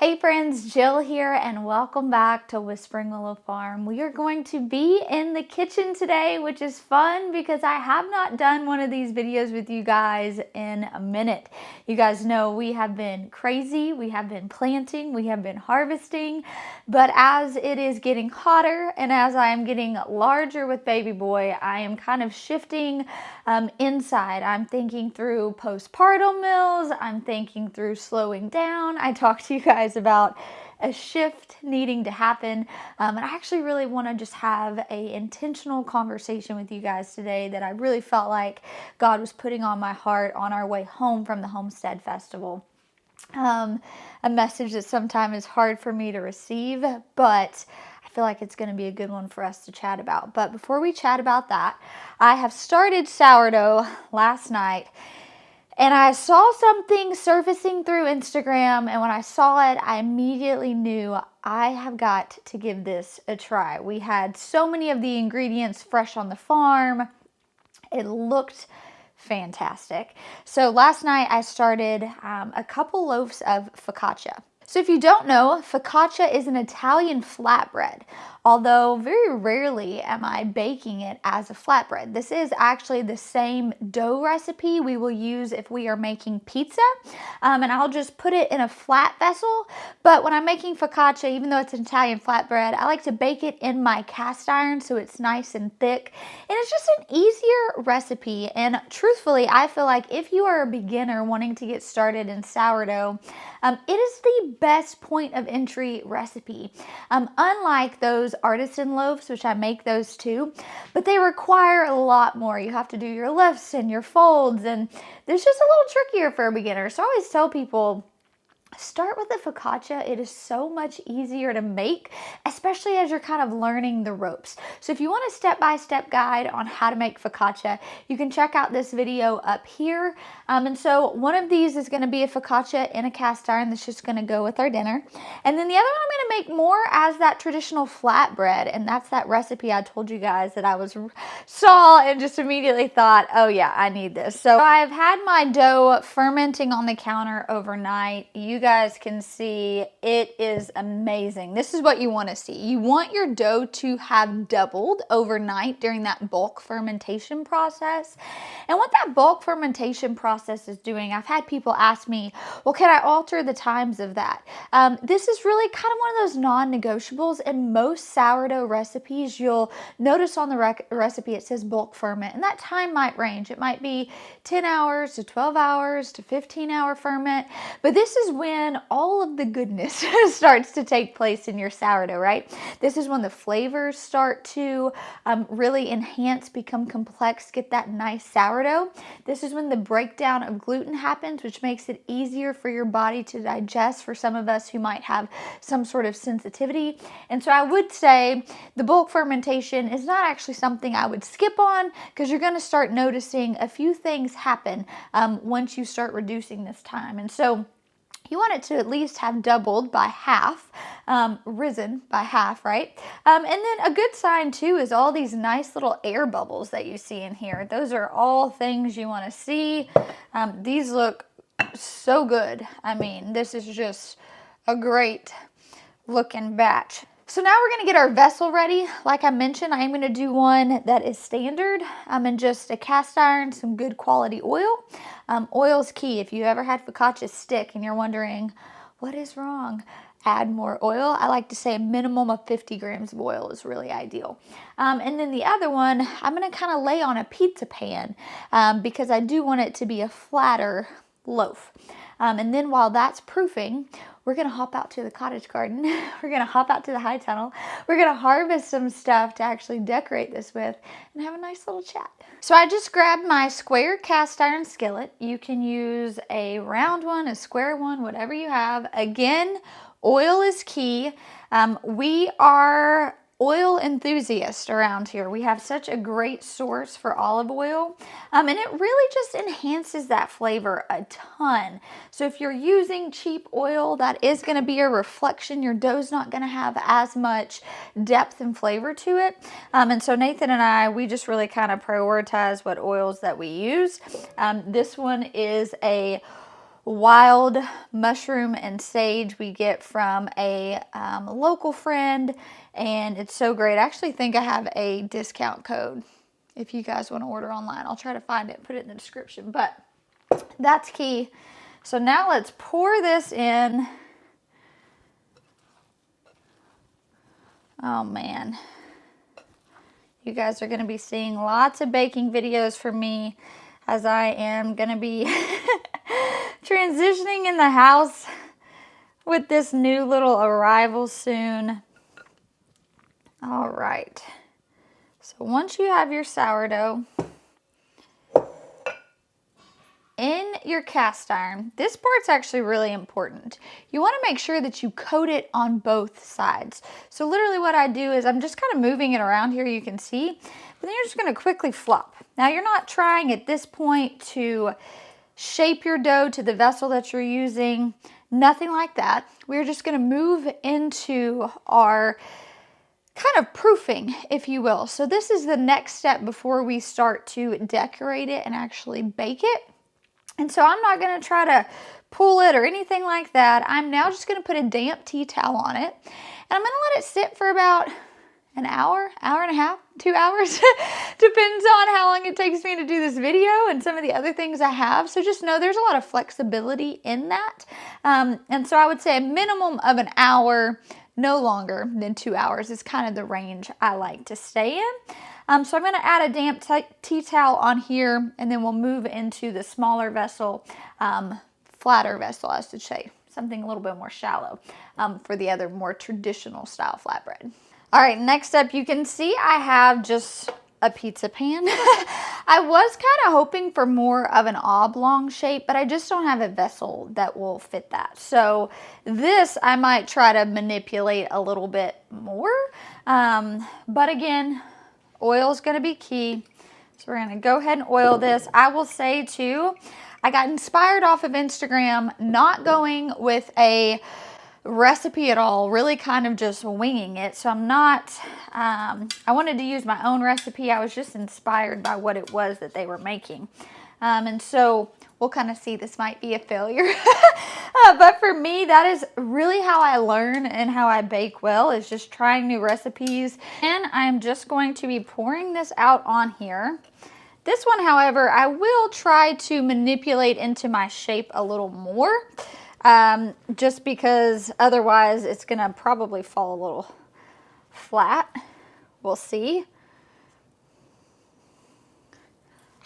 Hey friends, Jill here and welcome back to Whispering Willow Farm. We are going to be in the kitchen today, which is fun because I have not done one of these videos with you guys in a minute. You guys know we have been crazy, we have been planting, we have been harvesting, but as it is getting hotter and as I am getting larger with baby boy, I am kind of shifting inside. I'm thinking through postpartum meals, I'm thinking through slowing down. I talked to you guys about a shift needing to happen, and I actually really want to just have a intentional conversation with you guys today that I really felt like God was putting on my heart on our way home from the Homestead Festival. A message that sometimes is hard for me to receive, but I feel like it's going to be a good one for us to chat about. But before we chat about that, I have started sourdough last night. And I saw something surfacing through Instagram, and when I saw it, I immediately knew I have got to give this a try. We had so many of the ingredients fresh on the farm. It looked fantastic. So last night I started a couple loaves of focaccia. So if you don't know, focaccia is an Italian flatbread, although very rarely am I baking it as a flatbread. This is actually the same dough recipe we will use if we are making pizza, and I'll just put it in a flat vessel. But when I'm making focaccia, even though it's an Italian flatbread, I like to bake it in my cast iron so it's nice and thick, and it's just an easier recipe. And truthfully, I feel like if you are a beginner wanting to get started in sourdough, it is the best point of entry recipe. Unlike those artisan loaves, which I make those too, but they require a lot more. You have to do your lifts and your folds, and there's just a little trickier for a beginner. So I always tell people, start with the focaccia. It is so much easier to make, especially as you're kind of learning the ropes. So if you want a step-by-step guide on how to make focaccia, you can check out this video up here. And so one of these is going to be a focaccia in a cast iron that's just going to go with our dinner. And then the other one I'm going to make more as that traditional flatbread. And that's that recipe I told you guys that I saw and just immediately thought, oh yeah, I need this. So I've had my dough fermenting on the counter overnight. You guys can see it is amazing. This is what you want to see. You want your dough to have doubled overnight during that bulk fermentation process. And what that bulk fermentation process is doing, I've had people ask me, well, can I alter the times of that? This is really kind of one of those non-negotiables. In most sourdough recipes, you'll notice on the recipe it says bulk ferment, and that time might range. It might be 10 hours to 12 hours to 15-hour ferment, but this is when all of the goodness starts to take place in your sourdough, right? This is when the flavors start to really enhance, become complex, get that nice sourdough. This is when the breakdown of gluten happens, which makes it easier for your body to digest for some of us who might have some sort of sensitivity. And so I would say the bulk fermentation is not actually something I would skip on, because you're going to start noticing a few things happen once you start reducing this time. And so you want it to at least have doubled by half, risen by half, right? And then a good sign too is all these nice little air bubbles that you see in here. Those are all things you want to see. These look so good. I mean, this is just a great looking batch. So now we're going to get our vessel ready. Like I mentioned, I am going to do one that is standard. In just a cast iron, some good quality oil. Oil is key. If you ever had focaccia stick and you're wondering, what is wrong? Add more oil. I like to say a minimum of 50 grams of oil is really ideal. And then the other one, I'm going to kind of lay on a pizza pan because I do want it to be a flatter loaf. And then while that's proofing, we're going to hop out to the cottage garden. We're going to hop out to the high tunnel. We're going to harvest some stuff to actually decorate this with and have a nice little chat. So I just grabbed my square cast iron skillet. You can use a round one, a square one, whatever you have. Again, oil is key. We are oil enthusiasts around here. We have such a great source for olive oil, and it really just enhances that flavor a ton. So if you're using cheap oil, that is going to be a reflection. Your dough's not going to have as much depth and flavor to it. And so Nathan and I, we just really kind of prioritize what oils that we use. This one is a wild mushroom and sage we get from a local friend, and it's so great. I actually think I have a discount code if you guys want to order online. I'll try to find it, put it in the description, but that's key. So now let's pour this in. Oh man, you guys are going to be seeing lots of baking videos from me, as I am going to be transitioning in the house with this new little arrival soon. All right. So once you have your sourdough in your cast iron, this part's actually really important. You want to make sure that you coat it on both sides. So literally what I do is I'm just kind of moving it around here, you can see, but then you're just going to quickly flop. Now you're not trying at this point to shape your dough to the vessel that you're using, nothing like that. We're just going to move into our kind of proofing, if you will. So this is the next step before we start to decorate it and actually bake it. And so I'm not going to try to pull it or anything like that. I'm now just going to put a damp tea towel on it. And I'm going to let it sit for about an hour, hour and a half, 2 hours. Depends on how long it takes me to do this video and some of the other things I have. So just know there's a lot of flexibility in that. And so I would say a minimum of an hour, no longer than 2 hours is kind of the range I like to stay in. So I'm going to add a damp tea towel on here, and then we'll move into the smaller vessel, flatter vessel, I should say, something a little bit more shallow for the other more traditional style flatbread. All right, next up, you can see I have just a pizza pan. I was kind of hoping for more of an oblong shape, but I just don't have a vessel that will fit that. So this I might try to manipulate a little bit more. But again, oil is going to be key. So we're going to go ahead and oil this. I will say too, I got inspired off of Instagram, not going with a recipe at all, really kind of just winging it. So I'm not, I wanted to use my own recipe. I was just inspired by what it was that they were making. And so we'll kind of see, this might be a failure. But for me, that is really how I learn and how I bake well, is just trying new recipes. And I'm just going to be pouring this out on here. This one, however, I will try to manipulate into my shape a little more, just because otherwise it's going to probably fall a little flat. We'll see.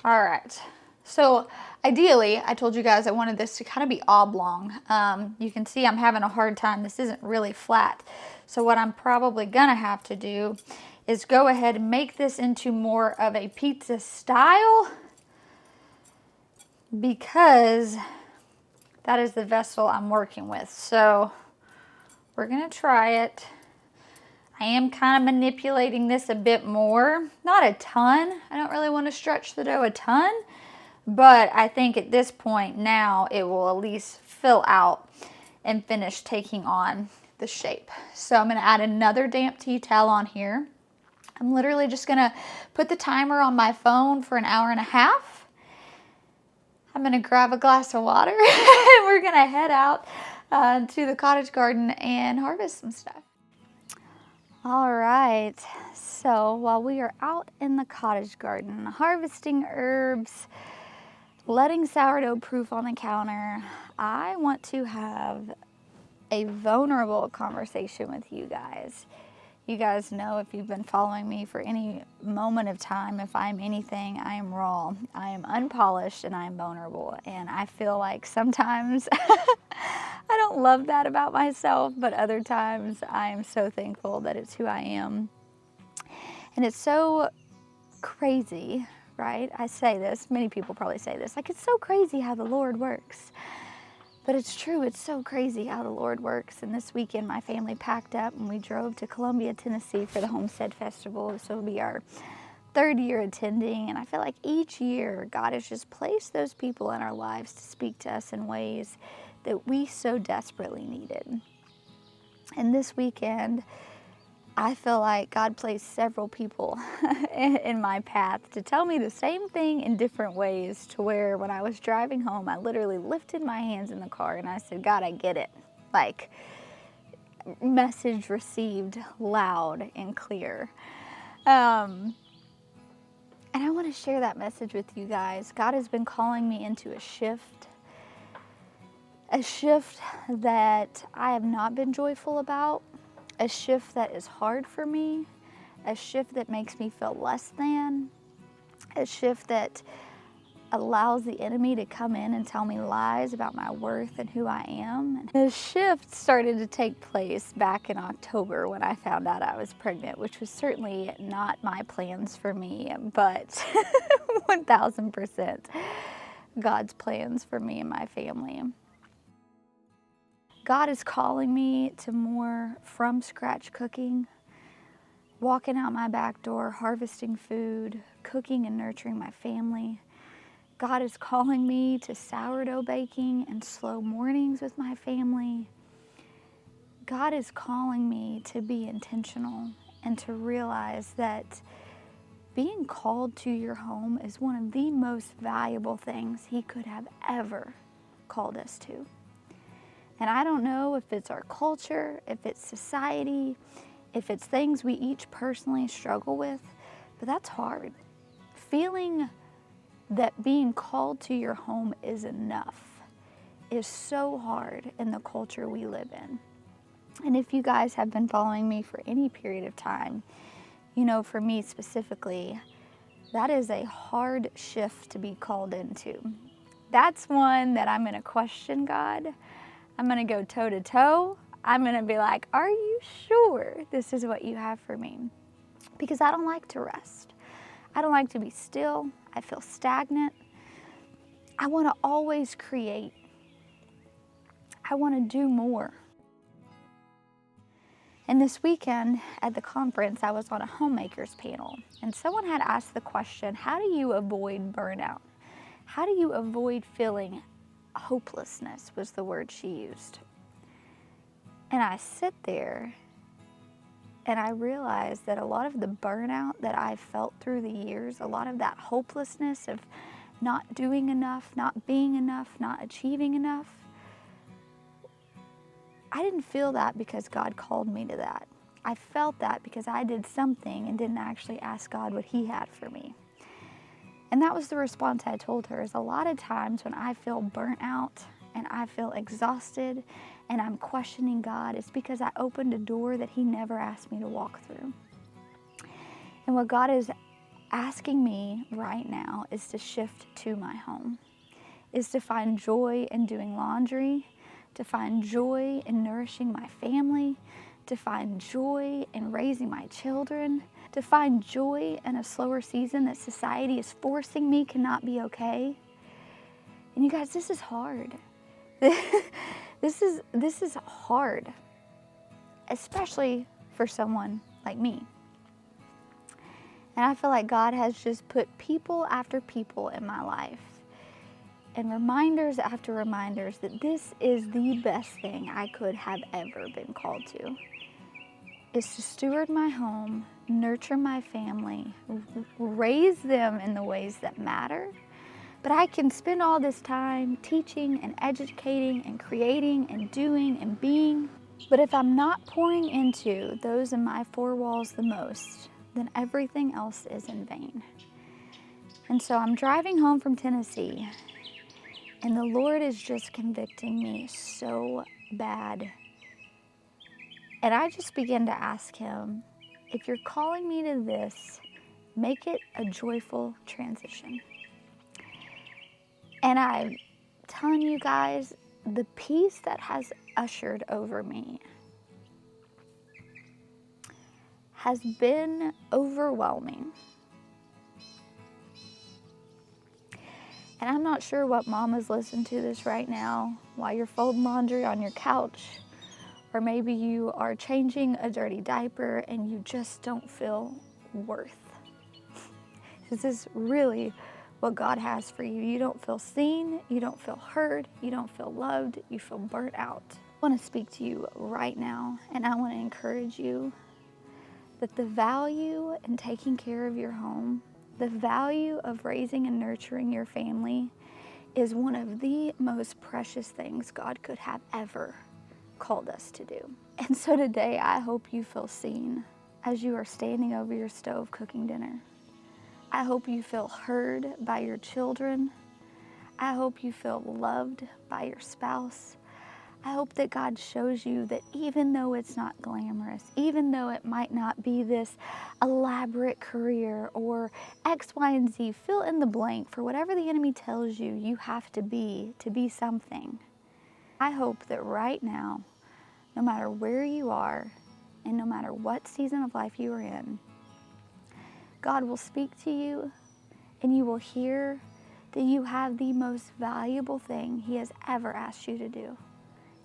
All right. So ideally, I told you guys I wanted this to kind of be oblong. You can see I'm having a hard time. This isn't really flat. So what I'm probably going to have to do is go ahead and make this into more of a pizza style, because that is the vessel I'm working with. So we're going to try it. I am kind of manipulating this a bit more. Not a ton. I don't really want to stretch the dough a ton. But I think at this point now it will at least fill out and finish taking on the shape. So I'm going to add another damp tea towel on here. I'm literally just going to put the timer on my phone for an hour and a half. I'm going to grab a glass of water and we're going to head out to the cottage garden and harvest some stuff. All right, so while we are out in the cottage garden harvesting herbs, letting sourdough proof on the counter, I want to have a vulnerable conversation with you guys. You guys know, if you've been following me for any moment of time, if I'm anything, I am raw. I am unpolished and I am vulnerable. And I feel like sometimes I don't love that about myself, but other times I am so thankful that it's who I am. And it's so crazy, right? I say this, many people probably say this, like, it's so crazy how the Lord works. But it's true, it's so crazy how the Lord works. And this weekend, my family packed up and we drove to Columbia, Tennessee for the Homestead Festival. This will be our 3rd year attending. And I feel like each year, God has just placed those people in our lives to speak to us in ways that we so desperately needed. And this weekend, I feel like God placed several people in my path to tell me the same thing in different ways, to where when I was driving home, I literally lifted my hands in the car and I said, God, I get it. Like, message received loud and clear. And I want to share that message with you guys. God has been calling me into a shift that I have not been joyful about, a shift that is hard for me, a shift that makes me feel less than, a shift that allows the enemy to come in and tell me lies about my worth and who I am. And the shift started to take place back in October when I found out I was pregnant, which was certainly not my plans for me, but 1000% God's plans for me and my family. God is calling me to more from scratch cooking, walking out my back door, harvesting food, cooking and nurturing my family. God is calling me to sourdough baking and slow mornings with my family. God is calling me to be intentional and to realize that being called to your home is one of the most valuable things He could have ever called us to. And I don't know if it's our culture, if it's society, if it's things we each personally struggle with, but that's hard. Feeling that being called to your home is enough is so hard in the culture we live in. And if you guys have been following me for any period of time, you know, for me specifically, that is a hard shift to be called into. That's one that I'm going to question God. I'm going to go toe to toe. I'm going to be like, are you sure this is what you have for me? Because I don't like to rest. I don't like to be still. I feel stagnant. I want to always create. I want to do more. And this weekend at the conference, I was on a homemakers panel, and someone had asked the question, how do you avoid burnout? How do you avoid feeling hopelessness, was the word she used. And I sit there and I realized that a lot of the burnout that I've felt through the years, a lot of that hopelessness of not doing enough, not being enough, not achieving enough, I didn't feel that because God called me to that. I felt that because I did something and didn't actually ask God what He had for me. And that was the response I told her, is a lot of times when I feel burnt out and I feel exhausted and I'm questioning God, it's because I opened a door that He never asked me to walk through. And what God is asking me right now is to shift to my home, is to find joy in doing laundry, to find joy in nourishing my family, to find joy in raising my children, to find joy in a slower season that society is forcing me cannot be okay. And you guys, this is hard. This is hard, especially for someone like me. And I feel like God has just put people after people in my life, and reminders after reminders that this is the best thing I could have ever been called to, is to steward my home, nurture my family, raise them in the ways that matter. But I can spend all this time teaching and educating and creating and doing and being. But if I'm not pouring into those in my four walls the most, then everything else is in vain. And so I'm driving home from Tennessee, and the Lord is just convicting me so bad. And I just began to ask Him, if you're calling me to this, make it a joyful transition. And I'm telling you guys, the peace that has ushered over me has been overwhelming. And I'm not sure what mamas listen to this right now while you're folding laundry on your couch, or maybe you are changing a dirty diaper and you just don't feel worth. This is really what God has for you. You don't feel seen, you don't feel heard, you don't feel loved, you feel burnt out. I want to speak to you right now, and I want to encourage you. that the value in taking care of your home, the value of raising and nurturing your family is one of the most precious things God could have ever called us to do. And so today, I hope you feel seen as you are standing over your stove cooking dinner. I hope you feel heard by your children. I hope you feel loved by your spouse. I hope that God shows you that even though it's not glamorous, even though it might not be this elaborate career or X, Y, and Z, fill in the blank for whatever the enemy tells you you have to be something. I hope that right now, no matter where you are and no matter what season of life you are in, God will speak to you and you will hear that you have the most valuable thing He has ever asked you to do.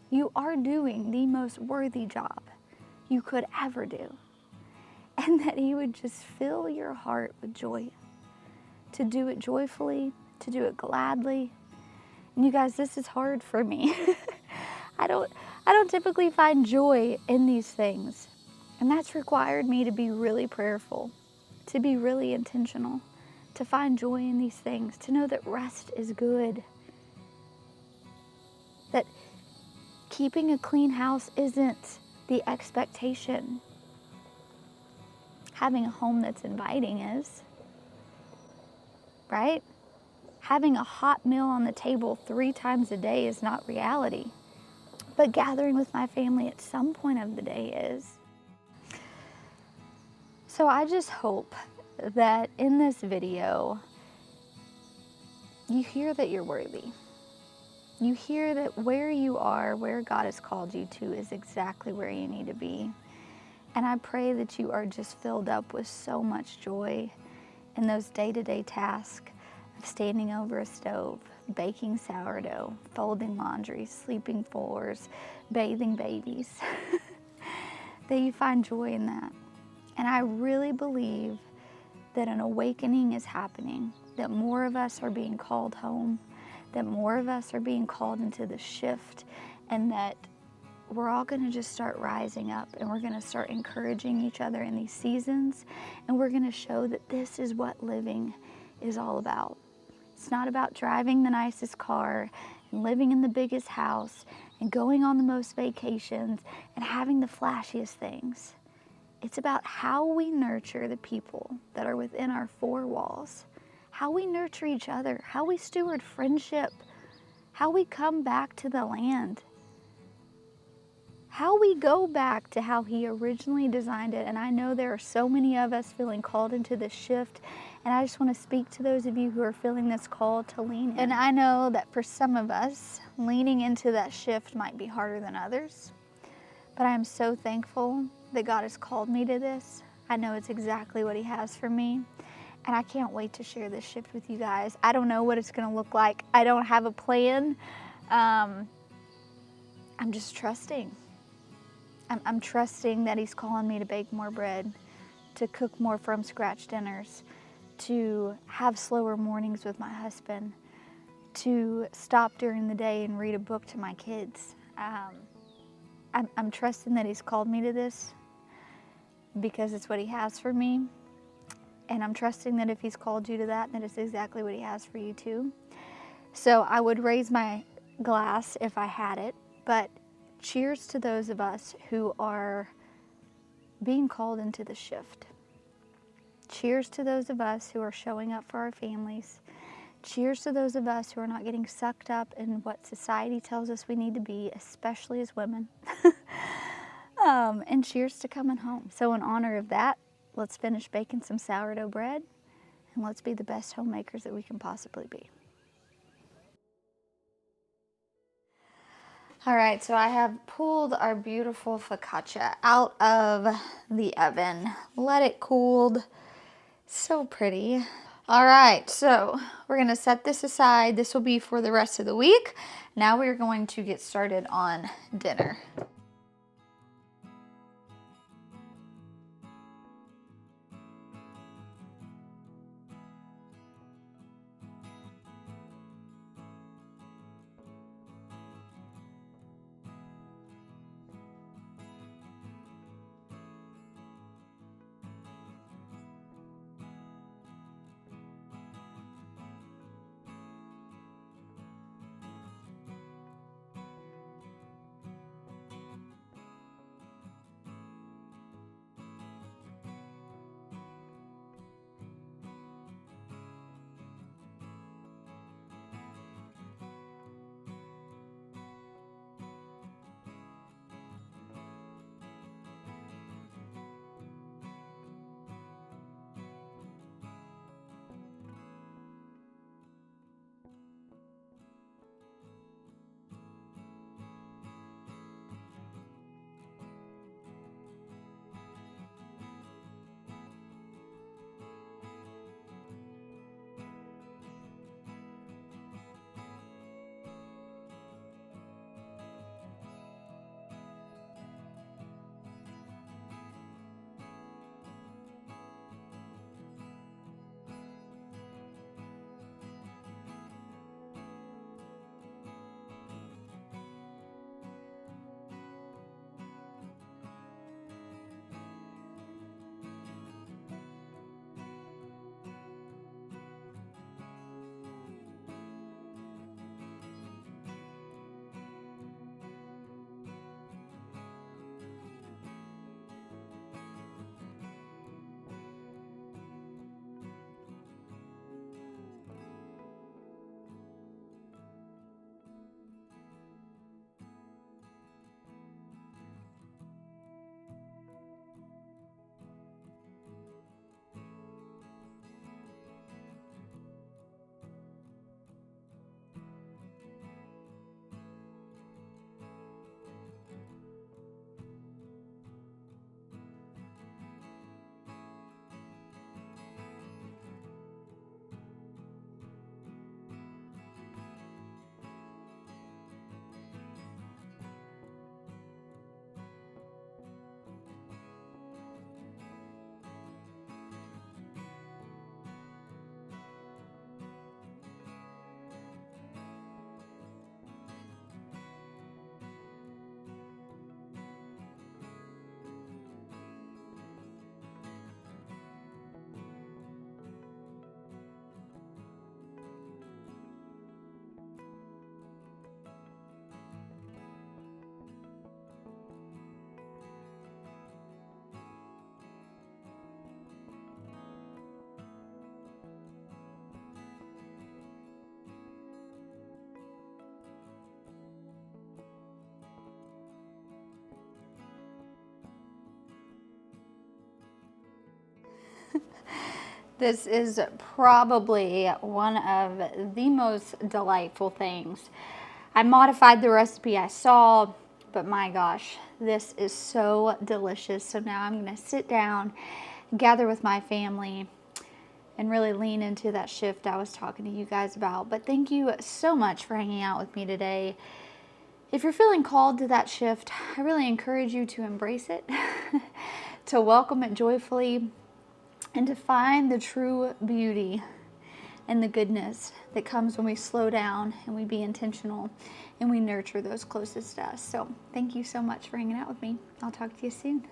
You are doing the most worthy job you could ever do. And that He would just fill your heart with joy, to do it joyfully, to do it gladly. And you guys, this is hard for me. I don't typically find joy in these things. And that's required me to be really prayerful, to be really intentional, to find joy in these things, to know that rest is good, that keeping a clean house isn't the expectation. Having a home that's inviting is, right? Having a hot meal on the table 3 times a day is not reality. But gathering with my family at some point of the day is. So I just hope that in this video, you hear that you're worthy. You hear that where you are, where God has called you to, is exactly where you need to be. And I pray that you are just filled up with so much joy in those day-to-day tasks of standing over a stove, baking sourdough, folding laundry, sweeping floors, bathing babies. That you find joy in that. And I really believe that an awakening is happening, that more of us are being called home, that more of us are being called into the shift, and that we're all going to just start rising up, and we're going to start encouraging each other in these seasons, and we're going to show that this is what living is all about. It's not about driving the nicest car and living in the biggest house and going on the most vacations and having the flashiest things. It's about how we nurture the people that are within our 4 walls, how we nurture each other, how we steward friendship, how we come back to the land, how we go back to how He originally designed it. And I know there are so many of us feeling called into this shift, and I just want to speak to those of you who are feeling this call to lean in. And I know that for some of us, leaning into that shift might be harder than others, but I am so thankful that God has called me to this. I know it's exactly what He has for me. And I can't wait to share this shift with you guys. I don't know what it's going to look like. I don't have a plan. I'm just trusting. I'm trusting that He's calling me to bake more bread, to cook more from scratch dinners, to have slower mornings with my husband, to stop during the day and read a book to my kids. I'm trusting that He's called me to this because it's what He has for me. And I'm trusting that if He's called you to that, then it's exactly what He has for you too. So I would raise my glass if I had it, but cheers to those of us who are being called into the shift. Cheers to those of us who are showing up for our families. Cheers to those of us who are not getting sucked up in what society tells us we need to be, especially as women. And cheers to coming home. So in honor of that, let's finish baking some sourdough bread, and let's be the best homemakers that we can possibly be. All right, so I have pulled our beautiful focaccia out of the oven. Let it cool. So pretty. All right, so we're gonna set this aside. This will be for the rest of the week. Now we're going to get started on dinner. This is probably one of the most delightful things. I modified the recipe I saw, but my gosh, this is so delicious. So now I'm gonna sit down, gather with my family, and really lean into that shift I was talking to you guys about. But thank you so much for hanging out with me today. If you're feeling called to that shift, I really encourage you to embrace it, to welcome it joyfully, and to find the true beauty and the goodness that comes when we slow down and we be intentional and we nurture those closest to us. So thank you so much for hanging out with me. I'll talk to you soon.